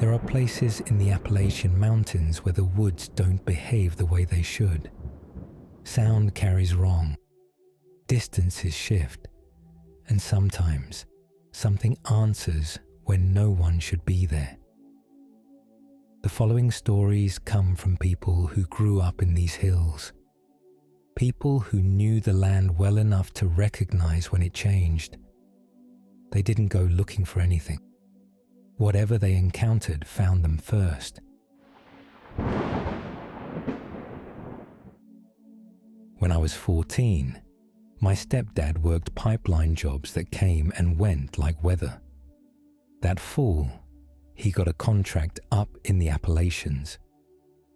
There are places in the Appalachian Mountains where the woods don't behave the way they should. Sound carries wrong, distances shift, and sometimes something answers when no one should be there. The following stories come from people who grew up in these hills, people who knew the land well enough to recognize when it changed. They didn't go looking for anything. Whatever they encountered found them first. When I was 14, my stepdad worked pipeline jobs that came and went like weather. That fall, he got a contract up in the Appalachians,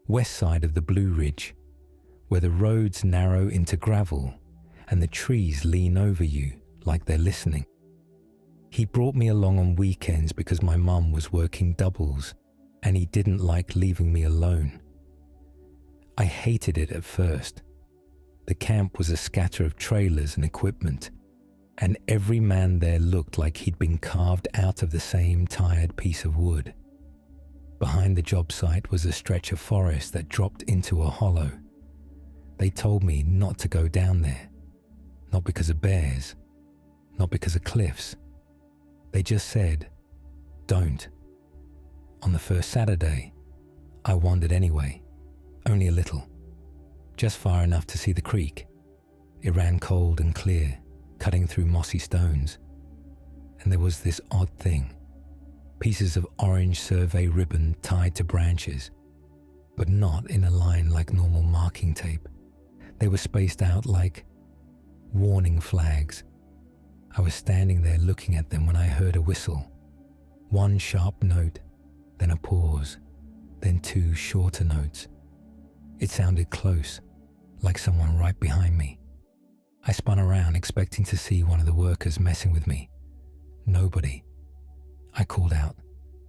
west side of the Blue Ridge, where the roads narrow into gravel and the trees lean over you like they're listening. He brought me along on weekends because my mum was working doubles and he didn't like leaving me alone. I hated it at first. The camp was a scatter of trailers and equipment, and every man there looked like he'd been carved out of the same tired piece of wood. Behind the job site was a stretch of forest that dropped into a hollow. They told me not to go down there, not because of bears, not because of cliffs. They just said, don't. On the first Saturday, I wandered anyway, only a little, just far enough to see the creek. It ran cold and clear, cutting through mossy stones. And there was this odd thing, pieces of orange survey ribbon tied to branches, but not in a line like normal marking tape. They were spaced out like warning flags. I was standing there looking at them when I heard a whistle. One sharp note, then a pause, then two shorter notes. It sounded close, like someone right behind me. I spun around expecting to see one of the workers messing with me. Nobody. I called out.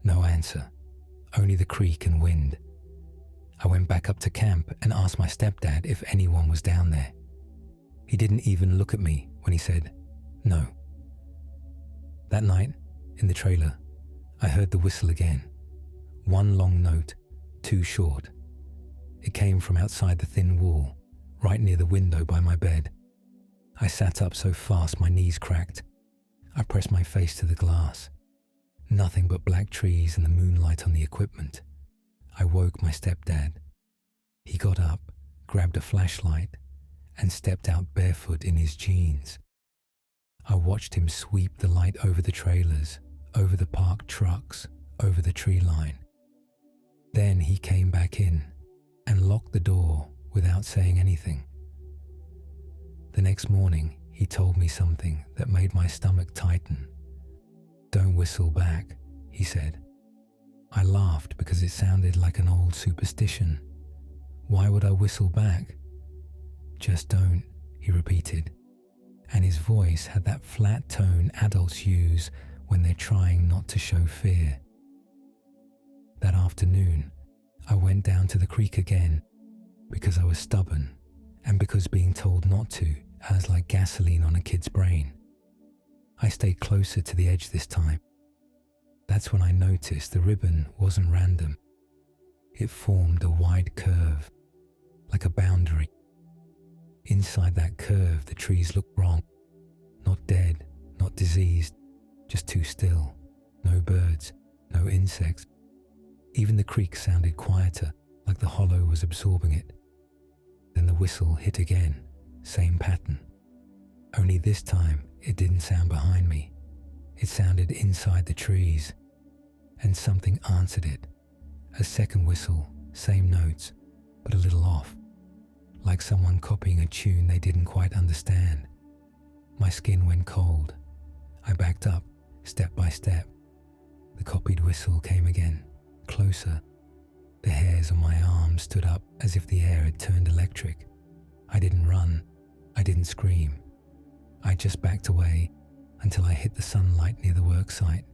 No answer. Only the creek and wind. I went back up to camp and asked my stepdad if anyone was down there. He didn't even look at me when he said, no. That night, in the trailer, I heard the whistle again. One long note, too short. It came from outside the thin wall, right near the window by my bed. I sat up so fast my knees cracked. I pressed my face to the glass. Nothing but black trees and the moonlight on the equipment. I woke my stepdad. He got up, grabbed a flashlight, and stepped out barefoot in his jeans. I watched him sweep the light over the trailers, over the parked trucks, over the tree line. Then he came back in and locked the door without saying anything. The next morning, he told me something that made my stomach tighten. Don't whistle back, he said. I laughed because it sounded like an old superstition. Why would I whistle back? Just don't, he repeated. And his voice had that flat tone adults use when they're trying not to show fear. That afternoon, I went down to the creek again because I was stubborn and because being told not to was like gasoline on a kid's brain. I stayed closer to the edge this time. That's when I noticed the ribbon wasn't random. It formed a wide curve, like a boundary. Inside that curve, the trees looked wrong. Not dead, not diseased, just too still. No birds, no insects. Even the creek sounded quieter, like the hollow was absorbing it. Then the whistle hit again, same pattern. Only this time, it didn't sound behind me. It sounded inside the trees. And something answered it. A second whistle, same notes, but a little off. Like someone copying a tune they didn't quite understand. My skin went cold. I backed up, step by step. The copied whistle came again, closer. The hairs on my arms stood up as if the air had turned electric. I didn't run. I didn't scream. I just backed away until I hit the sunlight near the worksite.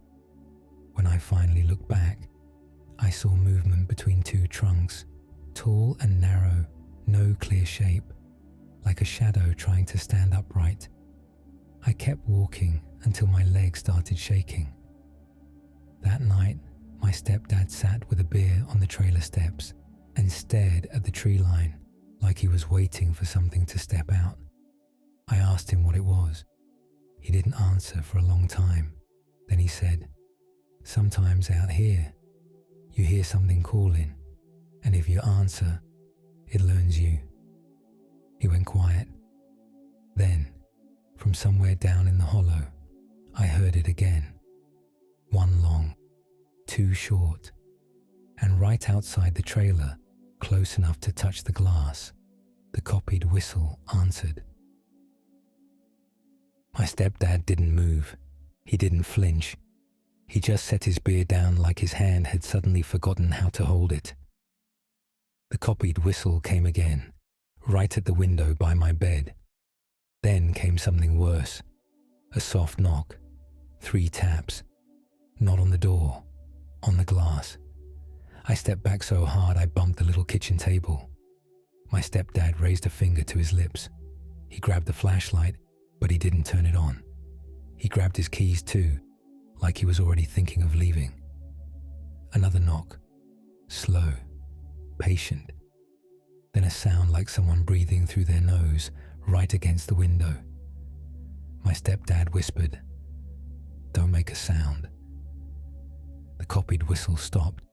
When I finally looked back, I saw movement between two trunks, tall and narrow, no clear shape, like a shadow trying to stand upright. I kept walking until my legs started shaking. That night, My stepdad sat with a beer on the trailer steps and stared at the tree line like he was waiting for something to step out. I asked him what it was. He didn't answer for a long time. Then he said, "Sometimes out here, you hear something calling, and if you answer, it learns you." He went quiet. Then, from somewhere down in the hollow, I heard it again. One long, two short, and right outside the trailer, close enough to touch the glass, the copied whistle answered. My stepdad didn't move. He didn't flinch. He just set his beer down like his hand had suddenly forgotten how to hold it. The copied whistle came again, right at the window by my bed. Then came something worse. A soft knock. 3 taps. Not on the door, on the glass. I stepped back so hard I bumped the little kitchen table. My stepdad raised a finger to his lips. He grabbed the flashlight, but he didn't turn it on. He grabbed his keys too, like he was already thinking of leaving. Another knock. Slow, patient. Then a sound like someone breathing through their nose right against the window. My stepdad whispered, "Don't make a sound." The copied whistle stopped.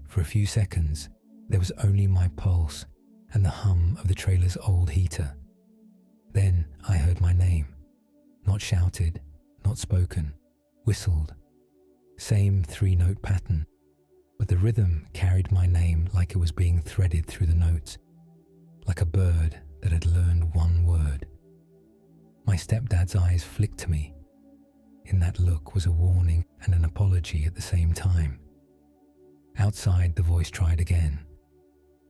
For a few seconds, there was only my pulse and the hum of the trailer's old heater. Then I heard my name, not shouted, not spoken, whistled. Same 3-note pattern, but the rhythm carried my name like it was being threaded through the notes, like a bird that had learned one word. My stepdad's eyes flicked to me. In that look was a warning and an apology at the same time. Outside, the voice tried again.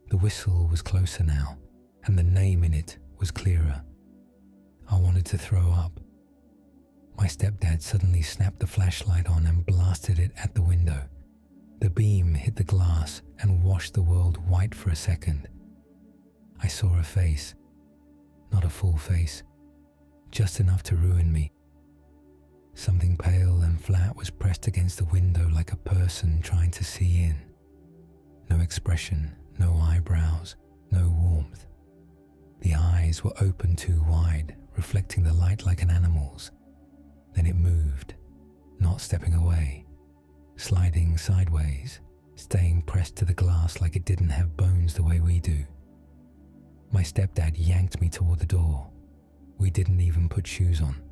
The whistle was closer now, and the name in it was clearer. I wanted to throw up. My stepdad suddenly snapped the flashlight on and blasted it at the window. The beam hit the glass and washed the world white for a second. I saw a face. Not a full face, just enough to ruin me. Something pale and flat was pressed against the window like a person trying to see in. No expression, no eyebrows, no warmth. The eyes were open too wide, reflecting the light like an animal's. Then it moved, not stepping away, sliding sideways, staying pressed to the glass like it didn't have bones the way we do. My stepdad yanked me toward the door. We didn't even put shoes on.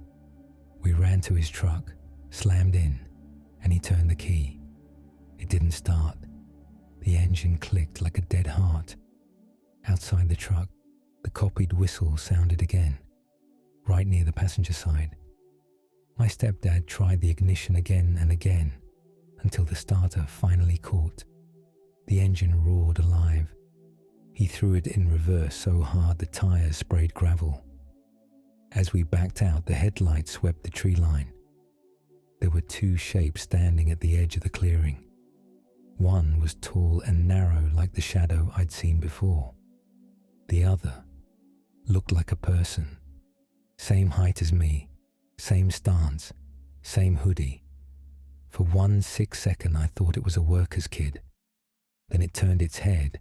We ran to his truck, slammed in, and he turned the key. It didn't start. The engine clicked like a dead heart. Outside the truck, the copied whistle sounded again, right near the passenger side. My stepdad tried the ignition again and again, until the starter finally caught. The engine roared alive. He threw it in reverse so hard the tires sprayed gravel. As we backed out, the headlights swept the tree line. There were 2 shapes standing at the edge of the clearing. One was tall and narrow like the shadow I'd seen before. The other looked like a person. Same height as me, same stance, same hoodie. For 1 second I thought it was a worker's kid. Then it turned its head,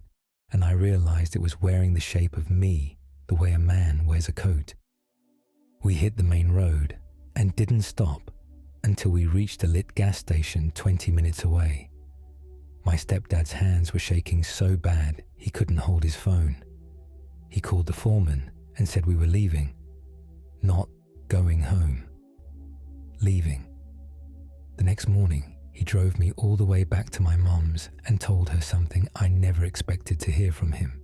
and I realized it was wearing the shape of me, the way a man wears a coat. We hit the main road and didn't stop until we reached a lit gas station 20 minutes away. My stepdad's hands were shaking so bad he couldn't hold his phone. He called the foreman and said we were leaving. Not going home. Leaving. The next morning, he drove me all the way back to my mum's and told her something I never expected to hear from him.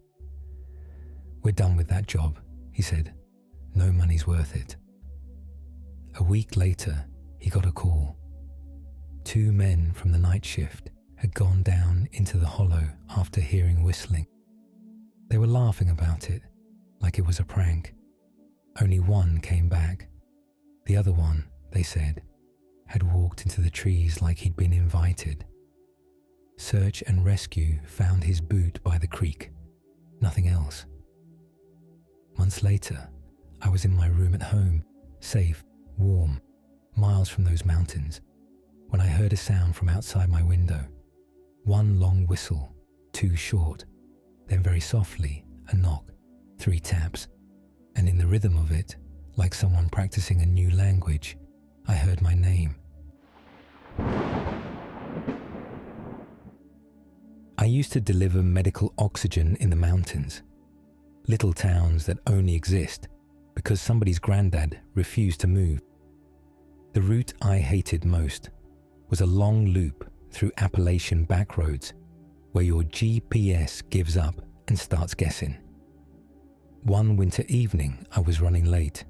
"We're done with that job," he said. "No money's worth it." A week later, he got a call. 2 men from the night shift had gone down into the hollow after hearing whistling. They were laughing about it, like it was a prank. Only one came back. The other one, they said, had walked into the trees like he'd been invited. Search and rescue found his boot by the creek. Nothing else. Months later, I was in my room at home, safe, warm, miles from those mountains, when I heard a sound from outside my window. One long whistle, two short, then very softly, a knock, 3 taps, and in the rhythm of it, like someone practicing a new language, I heard my name. I used to deliver medical oxygen in the mountains, little towns that only exist because somebody's granddad refused to move. The route I hated most was a long loop through Appalachian backroads where your GPS gives up and starts guessing. One winter evening, I was running late.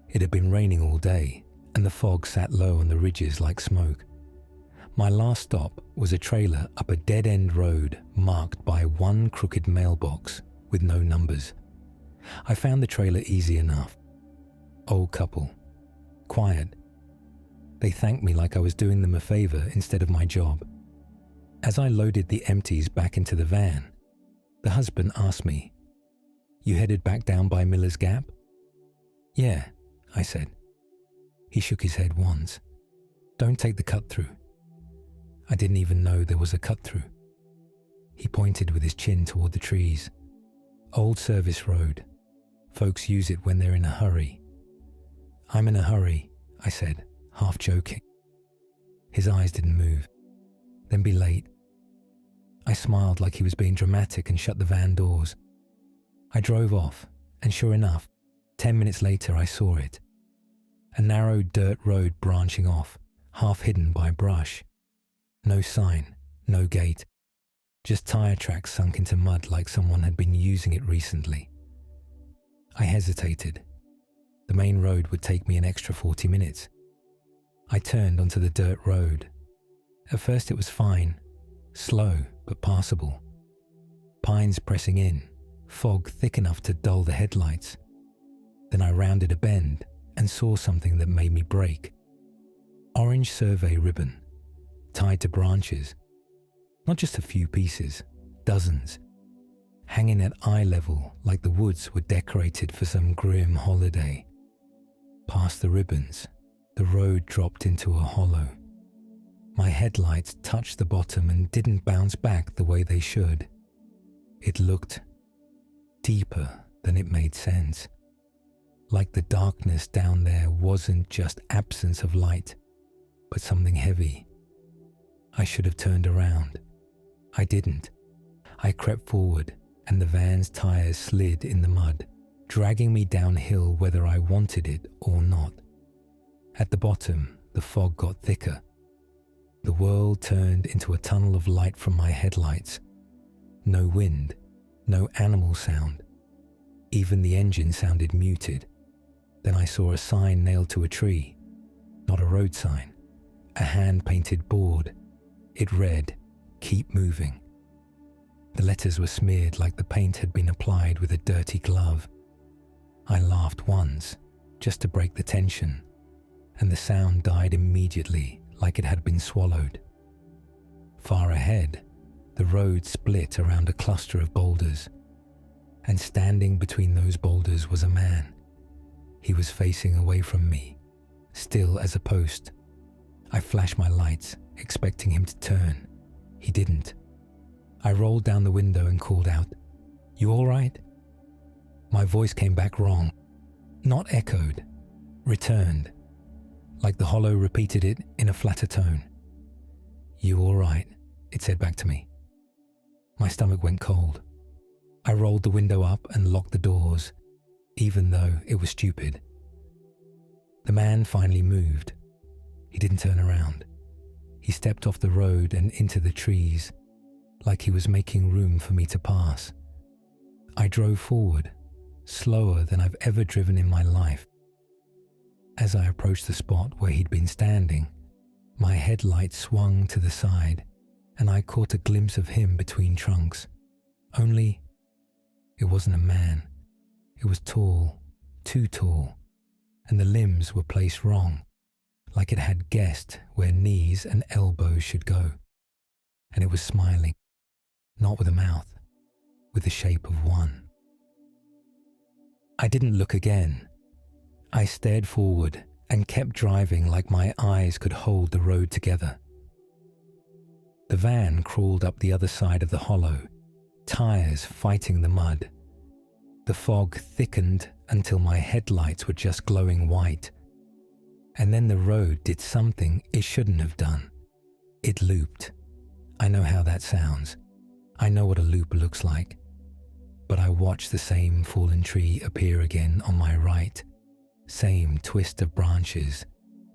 It had been raining all day, and the fog sat low on the ridges like smoke. My last stop was a trailer up a dead-end road marked by one crooked mailbox with no numbers. I found the trailer easy enough. Old couple. Quiet. They thanked me like I was doing them a favor instead of my job. As I loaded the empties back into the van, the husband asked me, "You headed back down by Miller's Gap?" "Yeah," I said. He shook his head once. "Don't take the cut-through." I didn't even know there was a cut-through. He pointed with his chin toward the trees. "Old service road. Folks use it when they're in a hurry." "I'm in a hurry," I said, half joking. His eyes didn't move. "Then be late." I smiled like he was being dramatic and shut the van doors. I drove off, and sure enough, 10 minutes later I saw it. A narrow dirt road branching off, half hidden by brush. No sign, no gate, just tire tracks sunk into mud like someone had been using it recently. I hesitated. The main road would take me an extra 40 minutes. I turned onto the dirt road. At first it was fine, slow but passable. Pines pressing in, fog thick enough to dull the headlights. Then I rounded a bend and saw something that made me brake. Orange survey ribbon, tied to branches. Not just a few pieces, dozens. Hanging at eye level like the woods were decorated for some grim holiday. Past the ribbons, the road dropped into a hollow. My headlights touched the bottom and didn't bounce back the way they should. It looked deeper than it made sense. Like the darkness down there wasn't just absence of light, but something heavy. I should have turned around. I didn't. I crept forward, and the van's tires slid in the mud, dragging me downhill whether I wanted it or not. At the bottom, the fog got thicker. The world turned into a tunnel of light from my headlights. No wind, no animal sound. Even the engine sounded muted. Then I saw a sign nailed to a tree. Not a road sign. A hand-painted board. It read, "Keep moving." The letters were smeared like the paint had been applied with a dirty glove. I laughed once, just to break the tension, and the sound died immediately like it had been swallowed. Far ahead, the road split around a cluster of boulders, and standing between those boulders was a man. He was facing away from me, still as a post. I flashed my lights, expecting him to turn. He didn't. I rolled down the window and called out, "You all right?" My voice came back wrong, not echoed, returned, like the hollow repeated it in a flatter tone. "You all right?" it said back to me. My stomach went cold. I rolled the window up and locked the doors, even though it was stupid. The man finally moved. He didn't turn around. He stepped off the road and into the trees, like he was making room for me to pass. I drove forward, slower than I've ever driven in my life. As I approached the spot where he'd been standing, my headlight swung to the side, and I caught a glimpse of him between trunks. Only, it wasn't a man. It was tall, too tall, and the limbs were placed wrong, like it had guessed where knees and elbows should go. And it was smiling, not with a mouth, with the shape of one. I didn't look again. I stared forward and kept driving like my eyes could hold the road together. The van crawled up the other side of the hollow, tires fighting the mud. The fog thickened until my headlights were just glowing white. And then the road did something it shouldn't have done. It looped. I know how that sounds. I know what a loop looks like. But I watched the same fallen tree appear again on my right. Same twist of branches.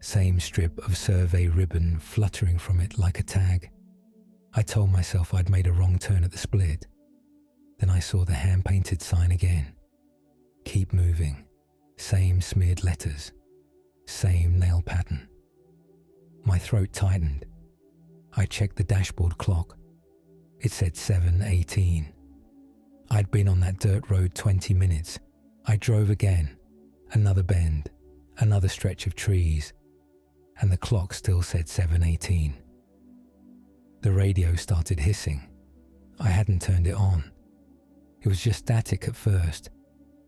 Same strip of survey ribbon fluttering from it like a tag. I told myself I'd made a wrong turn at the split. Then I saw the hand-painted sign again. Keep moving. Same smeared letters. Same nail pattern. My throat tightened. I checked the dashboard clock. It said 7:18. I'd been on that dirt road 20 minutes. I drove again. Another bend. Another stretch of trees. And the clock still said 7:18. The radio started hissing. I hadn't turned it on. It was just static at first,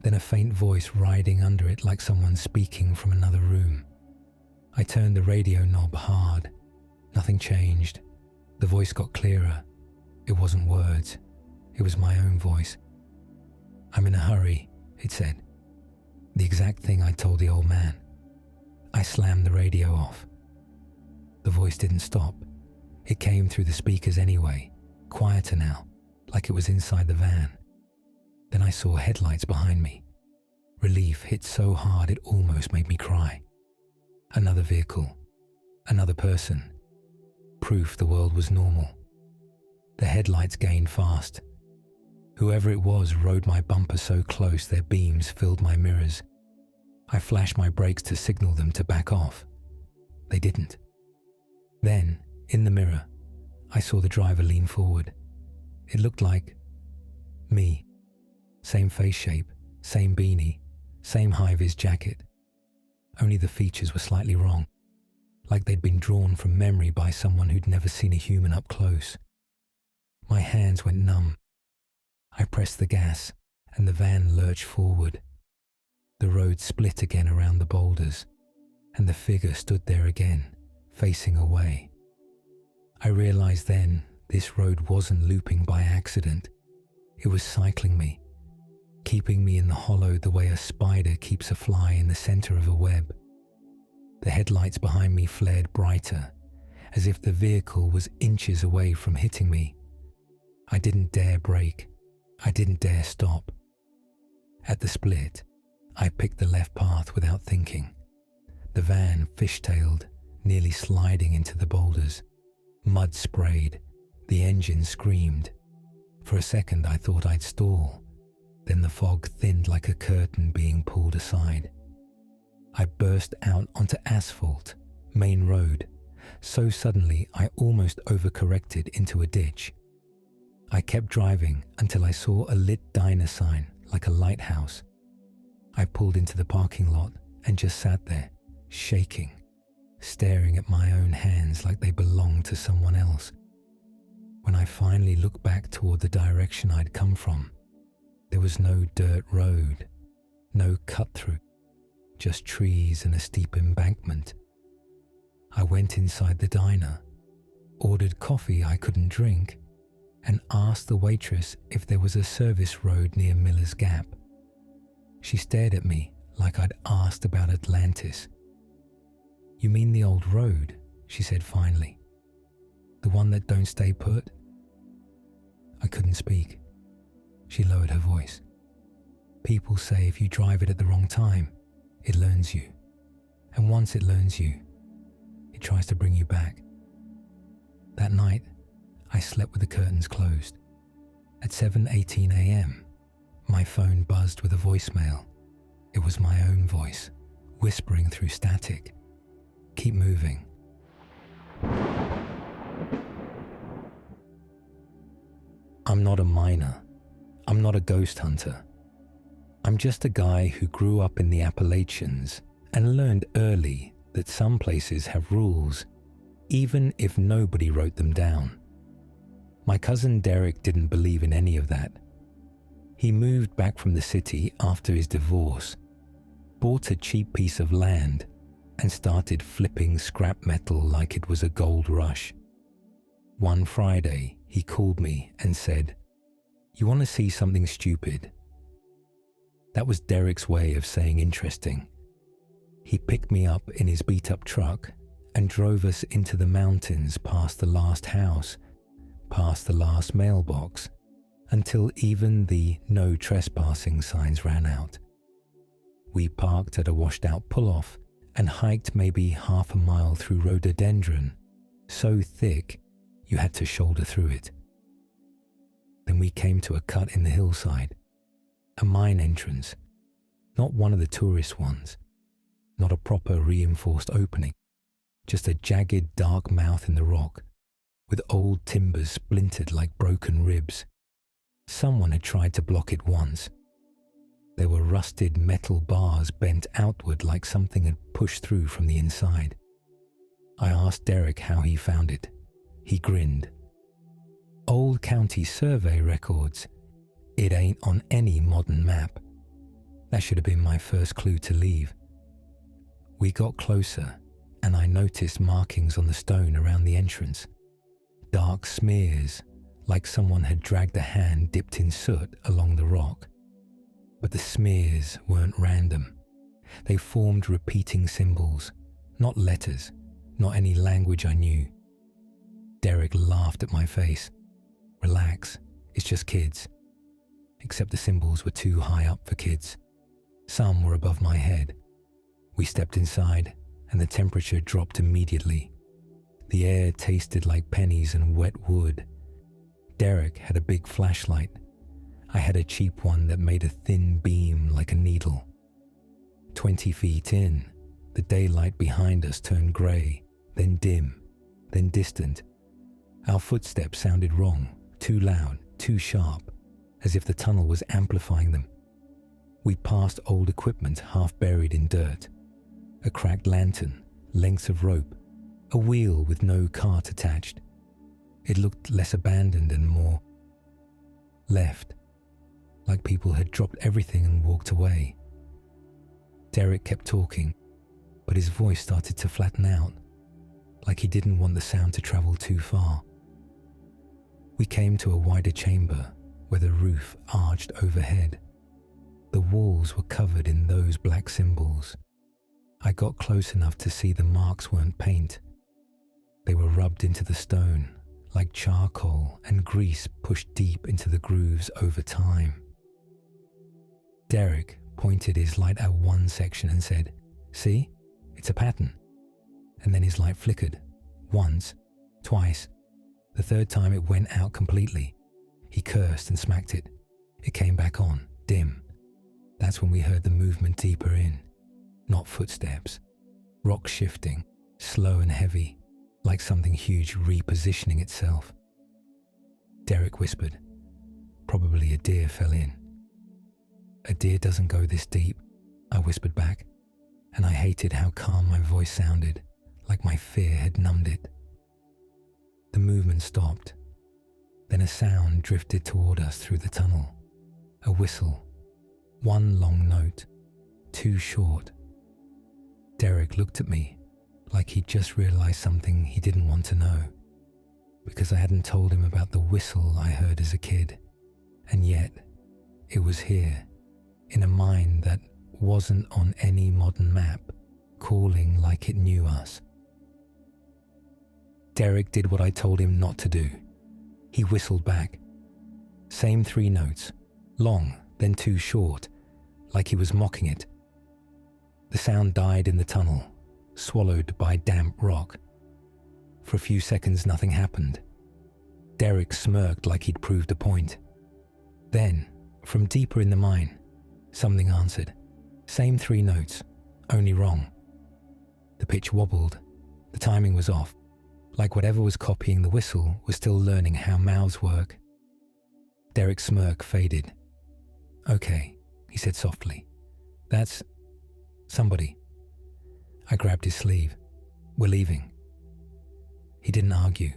then a faint voice riding under it like someone speaking from another room. I turned the radio knob hard. Nothing changed. The voice got clearer. It wasn't words. It was my own voice. "I'm in a hurry," it said. The exact thing I told the old man. I slammed the radio off. The voice didn't stop. It came through the speakers anyway, quieter now, like it was inside the van. Then I saw headlights behind me. Relief hit so hard it almost made me cry. Another vehicle. Another person. Proof the world was normal. The headlights gained fast. Whoever it was rode my bumper so close their beams filled my mirrors. I flashed my brakes to signal them to back off. They didn't. Then, in the mirror, I saw the driver lean forward. It looked like me. Same face shape, same beanie, same high-vis jacket. Only the features were slightly wrong, like they'd been drawn from memory by someone who'd never seen a human up close. My hands went numb. I pressed the gas, and the van lurched forward. The road split again around the boulders, and the figure stood there again, facing away. I realized then this road wasn't looping by accident. It was cycling me, keeping me in the hollow the way a spider keeps a fly in the center of a web. The headlights behind me flared brighter, as if the vehicle was inches away from hitting me. I didn't dare brake. I didn't dare stop. At the split, I picked the left path without thinking. The van fishtailed, nearly sliding into the boulders. Mud sprayed. The engine screamed. For a second I thought I'd stall. Then the fog thinned like a curtain being pulled aside. I burst out onto asphalt, main road, so suddenly I almost overcorrected into a ditch. I kept driving until I saw a lit diner sign like a lighthouse. I pulled into the parking lot and just sat there, shaking, staring at my own hands like they belonged to someone else. When I finally looked back toward the direction I'd come from, there was no dirt road, no cut-through, just trees and a steep embankment. I went inside the diner, ordered coffee I couldn't drink, and asked the waitress if there was a service road near Miller's Gap. She stared at me like I'd asked about Atlantis. "You mean the old road?" she said finally. "The one that don't stay put?" I couldn't speak. She lowered her voice. "People say if you drive it at the wrong time, it learns you. And once it learns you, it tries to bring you back." That night, I slept with the curtains closed. At 7:18 a.m., my phone buzzed with a voicemail. It was my own voice, whispering through static. "Keep moving." I'm not a miner. I'm not a ghost hunter. I'm just a guy who grew up in the Appalachians and learned early that some places have rules, even if nobody wrote them down. My cousin Derek didn't believe in any of that. He moved back from the city after his divorce, bought a cheap piece of land, and started flipping scrap metal like it was a gold rush. One Friday, he called me and said, "You want to see something stupid?" That was Derek's way of saying interesting. He picked me up in his beat-up truck and drove us into the mountains past the last house, past the last mailbox, until even the no trespassing signs ran out. We parked at a washed-out pull-off and hiked maybe half a mile through rhododendron, so thick you had to shoulder through it. Then we came to a cut in the hillside, a mine entrance, not one of the tourist ones, not a proper reinforced opening, just a jagged dark mouth in the rock, with old timbers splintered like broken ribs. Someone had tried to block it once. There were rusted metal bars bent outward like something had pushed through from the inside. I asked Derek how he found it. He grinned. "Old county survey records. It ain't on any modern map." That should have been my first clue to leave. We got closer, and I noticed markings on the stone around the entrance. Dark smears, like someone had dragged a hand dipped in soot along the rock. But the smears weren't random. They formed repeating symbols, not letters, not any language I knew. Derek laughed at my face. "Relax, it's just kids." Except the symbols were too high up for kids. Some were above my head. We stepped inside, and the temperature dropped immediately. The air tasted like pennies and wet wood. Derek had a big flashlight. I had a cheap one that made a thin beam like a needle. 20 feet in, the daylight behind us turned grey, then dim, then distant. Our footsteps sounded wrong, too loud, too sharp, as if the tunnel was amplifying them. We passed old equipment half buried in dirt. A cracked lantern, lengths of rope, a wheel with no cart attached. It looked less abandoned and more left, like people had dropped everything and walked away. Derek kept talking, but his voice started to flatten out, like he didn't want the sound to travel too far. We came to a wider chamber where the roof arched overhead. The walls were covered in those black symbols. I got close enough to see the marks weren't paint. They were rubbed into the stone, like charcoal and grease pushed deep into the grooves over time. Derek pointed his light at one section and said, "See, it's a pattern." And then his light flickered, once, twice. The third time it went out completely. He cursed and smacked it. It came back on, dim. That's when we heard the movement deeper in. Not footsteps. Rock shifting, slow and heavy, like something huge repositioning itself. Derek whispered, "Probably a deer fell in." "A deer doesn't go this deep," I whispered back, and I hated how calm my voice sounded, like my fear had numbed it. The movement stopped. Then a sound drifted toward us through the tunnel. A whistle. One long note. Too short. Derek looked at me like he'd just realized something he didn't want to know, because I hadn't told him about the whistle I heard as a kid. And yet, it was here, in a mine that wasn't on any modern map, calling like it knew us. Derek did what I told him not to do. He whistled back. Same 3 notes, long, then too short, like he was mocking it. The sound died in the tunnel, swallowed by damp rock. For a few seconds nothing happened. Derek smirked like he'd proved a point. Then, from deeper in the mine, something answered. Same 3 notes, only wrong. The pitch wobbled. The timing was off, like whatever was copying the whistle was still learning how mouths work. Derek's smirk faded. "Okay," he said softly. "That's somebody." I grabbed his sleeve. "We're leaving." He didn't argue.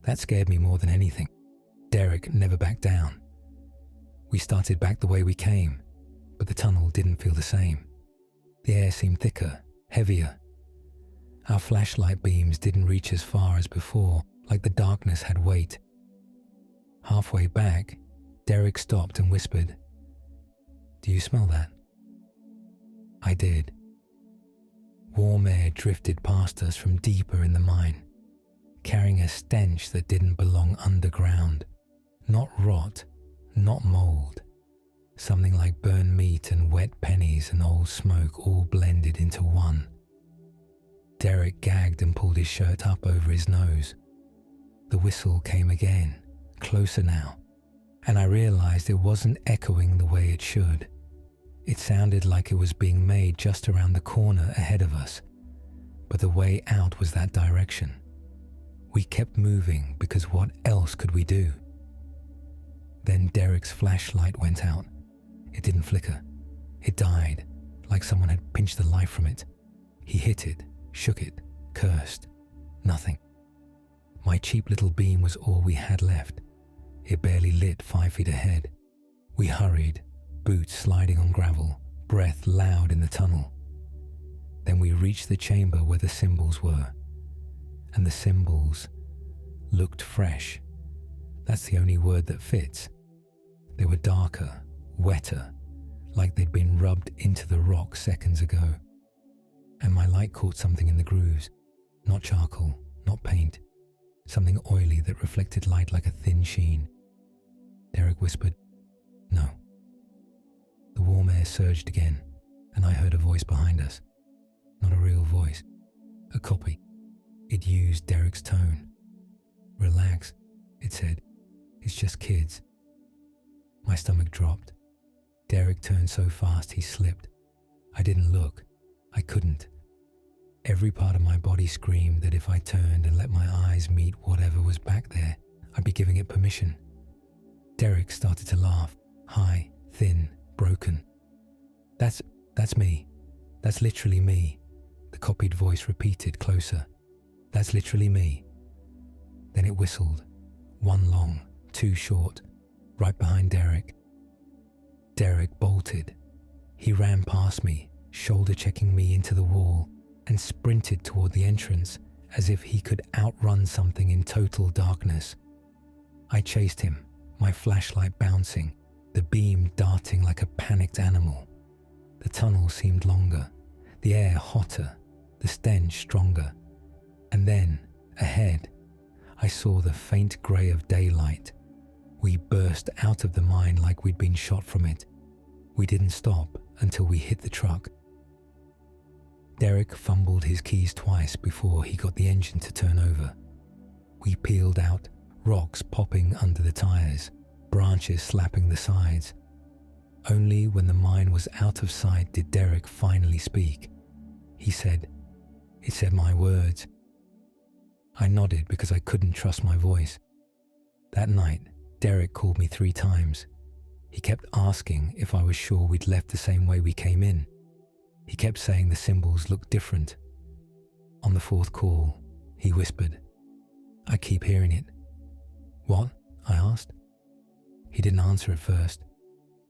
That scared me more than anything. Derek never backed down. We started back the way we came, but the tunnel didn't feel the same. The air seemed thicker, heavier. Our flashlight beams didn't reach as far as before, like the darkness had weight. Halfway back, Derek stopped and whispered, "Do you smell that?" I did. Warm air drifted past us from deeper in the mine, carrying a stench that didn't belong underground. Not rot, not mold. Something like burned meat and wet pennies and old smoke all blended into one. Derek gagged and pulled his shirt up over his nose. The whistle came again, closer now, and I realized it wasn't echoing the way it should. It sounded like it was being made just around the corner ahead of us, but the way out was that direction. We kept moving because what else could we do? Then Derek's flashlight went out. It didn't flicker. It died, like someone had pinched the life from it. He hit it, shook it, cursed. Nothing. My cheap little beam was all we had left. It barely lit 5 feet ahead. We hurried, boots sliding on gravel, breath loud in the tunnel. Then we reached the chamber where the symbols were. And the symbols looked fresh. That's the only word that fits. They were darker, wetter, like they'd been rubbed into the rock seconds ago. And my light caught something in the grooves. Not charcoal, not paint. Something oily that reflected light like a thin sheen. Derek whispered, "No." The warm air surged again, and I heard a voice behind us. Not a real voice. A copy. It used Derek's tone. "Relax," it said. "It's just kids." My stomach dropped. Derek turned so fast he slipped. I didn't look. I couldn't. Every part of my body screamed that if I turned and let my eyes meet whatever was back there, I'd be giving it permission. Derek started to laugh, high, thin, broken. That's me. That's literally me," the copied voice repeated closer. "That's literally me." Then it whistled, one long, two short, right behind Derek. Derek bolted. He ran past me, shoulder-checking me into the wall, and sprinted toward the entrance as if he could outrun something in total darkness. I chased him, my flashlight bouncing, the beam darting like a panicked animal. The tunnel seemed longer, the air hotter, the stench stronger. And then, ahead, I saw the faint grey of daylight. We burst out of the mine like we'd been shot from it. We didn't stop until we hit the truck. Derek fumbled his keys twice before he got the engine to turn over. We peeled out, rocks popping under the tires, branches slapping the sides. Only when the mine was out of sight did Derek finally speak. He said, "It said my words." I nodded because I couldn't trust my voice. That night, Derek called me 3 times. He kept asking if I was sure we'd left the same way we came in. He kept saying the symbols looked different. On the 4th call, he whispered, "I keep hearing it." "What?" I asked. He didn't answer at first.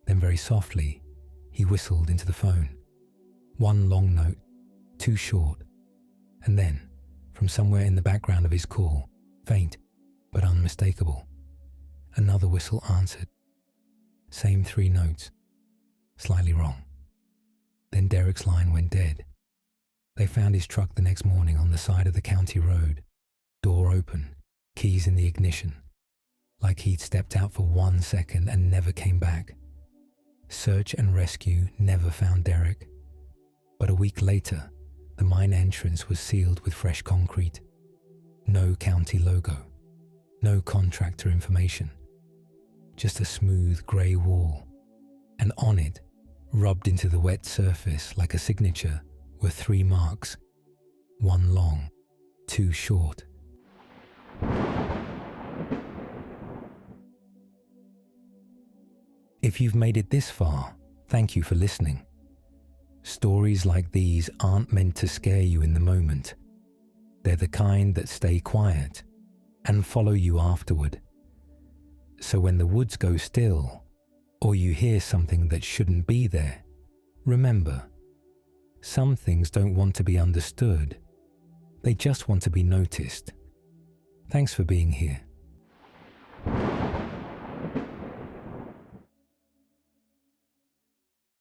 Then very softly, he whistled into the phone. One long note, 2 short. And then, from somewhere in the background of his call, faint but unmistakable, another whistle answered. Same 3 notes, slightly wrong. Then Derek's line went dead. They found his truck the next morning on the side of the county road, door open, keys in the ignition, like he'd stepped out for 1 second and never came back. Search and rescue never found Derek. But a week later, the mine entrance was sealed with fresh concrete. No county logo, no contractor information, just a smooth grey wall, and on it, rubbed into the wet surface like a signature, were 3 marks, 1 long, 2 short. If you've made it this far, thank you for listening. Stories like these aren't meant to scare you in the moment. They're the kind that stay quiet and follow you afterward. So when the woods go still, or you hear something that shouldn't be there, remember, some things don't want to be understood. They just want to be noticed. Thanks for being here.